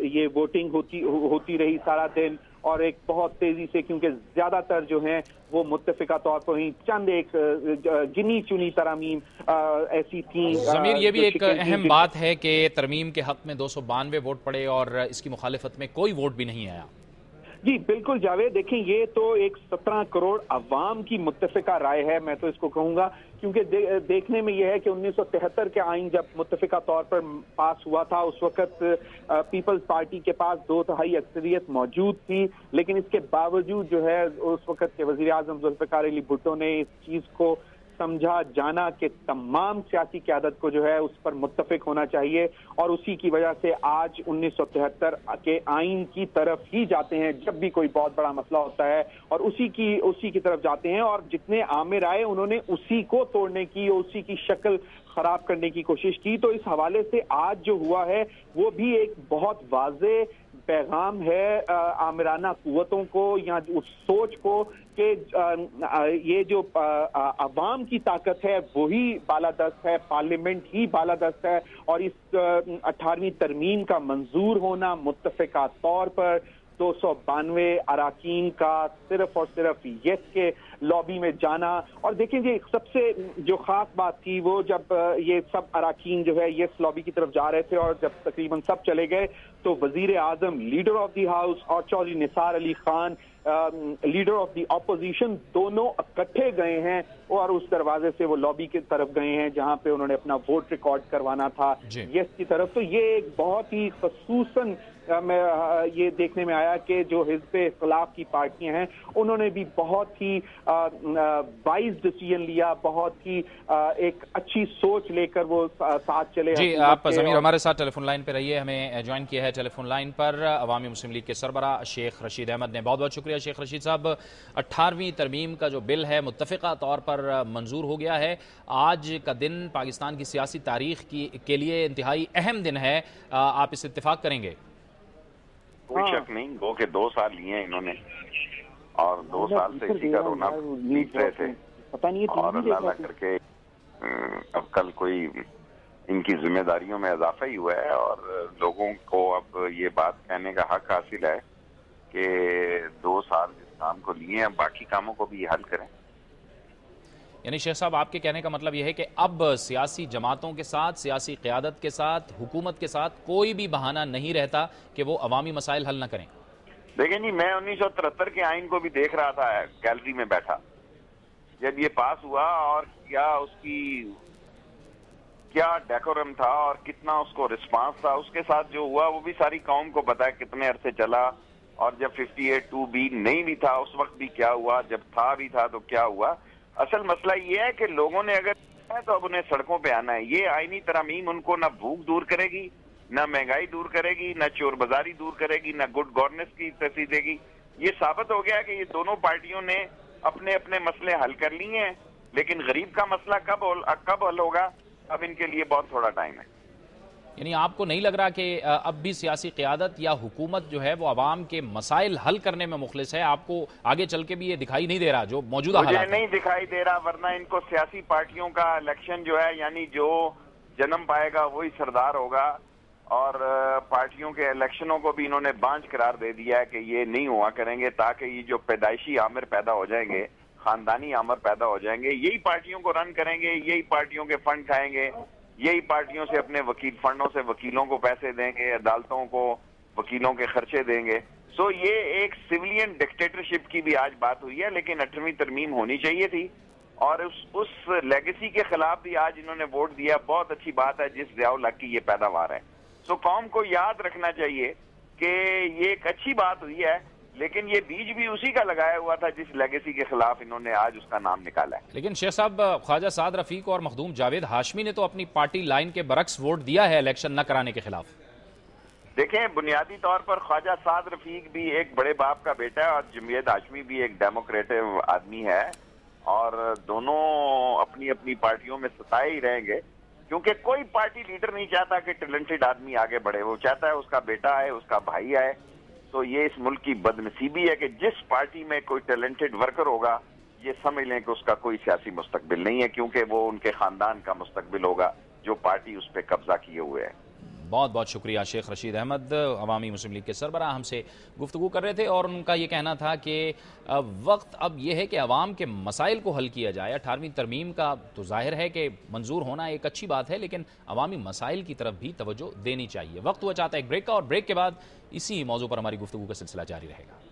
ये वोटिंग होती रही सारा दिन, और एक बहुत तेजी से, क्योंकि ज्यादातर जो हैं वो मुत्तफिका तौर पर ही चंद एक गिनी चुनी तरमीम ऐसी थी। ज़मीर, ये भी एक अहम बात है कि तरमीम के हक में 292 वोट पड़े और इसकी मुखालिफत में कोई वोट भी नहीं आया। जी बिल्कुल जावेद, देखें ये तो एक 17 करोड़ अवाम की मुत्तफिका राय है, मैं तो इसको कहूंगा, क्योंकि देखने में यह है कि 1973 के आइन जब मुत्तफिका तौर पर पास हुआ था, उस वक्त पीपल्स पार्टी के पास 2/3 अक्सरियत मौजूद थी, लेकिन इसके बावजूद जो है उस वक्त के वजीर आजम जुल्फ़िकार अली भुट्टो ने इस चीज को समझा जाना कि तमाम सियासी क़यादत को जो है उस पर मुत्तफिक होना चाहिए, और उसी की वजह से आज 1973 के आइन की तरफ ही जाते हैं जब भी कोई बहुत बड़ा मसला होता है, और उसी की तरफ जाते हैं, और जितने आमिर आए उन्होंने उसी को तोड़ने की, उसी की शक्ल खराब करने की कोशिश की। तो इस हवाले से आज जो हुआ है वो भी एक बहुत वाज़े पैगाम है आमिराना कुव्वतों को, या उस सोच को कि ये जो अवाम की ताकत है वही बालादस्त है, पार्लियामेंट ही बालादस्त है, और इस 18वीं तरमीम का मंजूर होना मुत्तफिका तौर पर 292 अराकीन का सिर्फ और सिर्फ यस के लॉबी में जाना। और देखेंगे सबसे जो खास बात थी वो जब ये सब अराकीन जो है यस लॉबी की तरफ जा रहे थे, और जब तकरीबन सब चले गए तो वजीर आजम, लीडर ऑफ द हाउस, और Chaudhry Nisar Ali Khan, leader of the opposition, दोनों इकट्ठे गए हैं और उस दरवाजे से वो लॉबी की तरफ गए हैं जहां पे उन्होंने अपना वोट रिकॉर्ड करवाना था यस की तरफ। तो ये एक बहुत ही खसूसन ये देखने में आया कि जो हिज़्ब इख्तिलाफ की पार्टियां हैं उन्होंने भी बहुत ही वाइज डिसीजन लिया, बहुत ही एक अच्छी सोच लेकर वो साथ चले। जी, आप ज़मीर हमारे साथ टेलीफोन लाइन पे रहिए। हमें ज्वाइन किया है टेलीफोन लाइन पर अवामी मुस्लिम लीग के सरबरा शेख रशीद अहमद ने। बहुत बहुत शुक्रिया शेख रशीद साहब। 18वीं तरमीम का जो बिल है मुत्तफ़िक़ा तौर पर मंजूर हो गया है। आज का दिन पाकिस्तान की सियासी तारीख के लिए इंतहाई अहम दिन है, आप इस इत्तेफाक करेंगे? कोई शक नहीं, गो के 2 साल लिए हैं इन्होंने, और 2 साल से इसी का रोना पीट रहे थे, और अल्लाह करके अब कल कोई इनकी जिम्मेदारियों में इजाफा ही हुआ है, और लोगों को अब ये बात कहने का हक हासिल है कि 2 साल जिस काम को लिए हैं बाकी कामों को भी हल करें। यानी शेख साहब, आपके कहने का मतलब यह है कि अब सियासी जमातों के साथ, सियासी क़यादत के साथ, हुकूमत के साथ कोई भी बहाना नहीं रहता कि वो अवामी मसाइल हल न करें। देखें जी, मैं 1973 के आइन को भी देख रहा था गैलरी में बैठा जब ये पास हुआ, और क्या डेकोरम था और कितना उसको रिस्पांस था। उसके साथ जो हुआ वो भी सारी कौम को पता है कितने अरसे चला, और जब 58(2)B नहीं भी था उस वक्त भी क्या हुआ, जब था भी था तो क्या हुआ। असल मसला ये है कि लोगों ने अगर है तो अब उन्हें सड़कों पे आना है। ये आईनी तरमीम उनको ना भूख दूर करेगी, ना महंगाई दूर करेगी, ना चोर बाजारी दूर करेगी, ना गुड गवर्नेंस की तरसीह देगी। ये साबित हो गया कि ये दोनों पार्टियों ने अपने अपने मसले हल कर लिए हैं, लेकिन गरीब का मसला कब हल होगा, अब इनके लिए बहुत थोड़ा टाइम है। यानी आपको नहीं लग रहा कि अब भी सियासी क़यादत या हुकूमत जो है वो अवाम के मसाइल हल करने में मुखलिस है? आपको आगे चल के भी ये दिखाई नहीं दे रहा जो मौजूदा हालात है? नहीं दिखाई दे रहा, वरना इनको सियासी पार्टियों का इलेक्शन जो है, यानी जो जन्म पाएगा वही सरदार होगा, और पार्टियों के इलेक्शनों को भी इन्होंने बांझ करार दे दिया है कि ये नहीं हुआ करेंगे, ताकि ये जो पैदाइशी आमिर पैदा हो जाएंगे, खानदानी आमिर पैदा हो जाएंगे, यही पार्टियों को रन करेंगे, यही पार्टियों के फंड खाएंगे, यही पार्टियों से अपने वकील फंडों से वकीलों को पैसे देंगे, अदालतों को वकीलों के खर्चे देंगे। सो ये एक सिविलियन डिक्टेटरशिप की भी आज बात हुई है, लेकिन 18वीं तरमीम होनी चाहिए थी, और उस लेगेसी के खिलाफ भी आज इन्होंने वोट दिया। बहुत अच्छी बात है जिस ज़ियाउल हक की ये पैदावार है। सो कौम को याद रखना चाहिए कि ये एक अच्छी बात हुई है, लेकिन ये बीज भी उसी का लगाया हुआ था जिस लेगेसी के खिलाफ इन्होंने आज उसका नाम निकाला है। लेकिन शेख साहब, ख्वाजा साद रफीक और मखदूम जावेद हाशमी ने तो अपनी पार्टी लाइन के बरक्स वोट दिया है इलेक्शन न कराने के खिलाफ। देखें, बुनियादी तौर पर ख्वाजा साद रफीक भी एक बड़े बाप का बेटा है, और जमीयत हाशमी भी एक डेमोक्रेटिव आदमी है, और दोनों अपनी अपनी पार्टियों में सताए ही रहेंगे, क्योंकि कोई पार्टी लीडर नहीं चाहता कि टैलेंटेड आदमी आगे बढ़े। वो चाहता है उसका बेटा आए, उसका भाई आए। तो ये इस मुल्क की बदनसीबी है कि जिस पार्टी में कोई टैलेंटेड वर्कर होगा, ये समझ लें कि उसका कोई सियासी मुस्तकबिल नहीं है, क्योंकि वो उनके खानदान का मुस्तकबिल होगा जो पार्टी उस पर कब्जा किए हुए है। بہت بہت شکریہ شیخ رشید احمد، عوامی مسلم لیگ کے سربراہ ہم سے گفتگو کر رہے تھے، اور ان کا یہ کہنا تھا کہ وقت اب یہ ہے کہ عوام کے مسائل کو حل کیا جائے۔ 18ویں ترمیم کا تو ظاہر ہے کہ منظور ہونا ایک اچھی بات ہے، لیکن عوامی مسائل کی طرف بھی توجہ دینی چاہیے۔ وقت ہوا چاہتا ہے ایک بریک کا، اور بریک کے بعد اسی موضوع پر ہماری گفتگو کا سلسلہ جاری رہے گا۔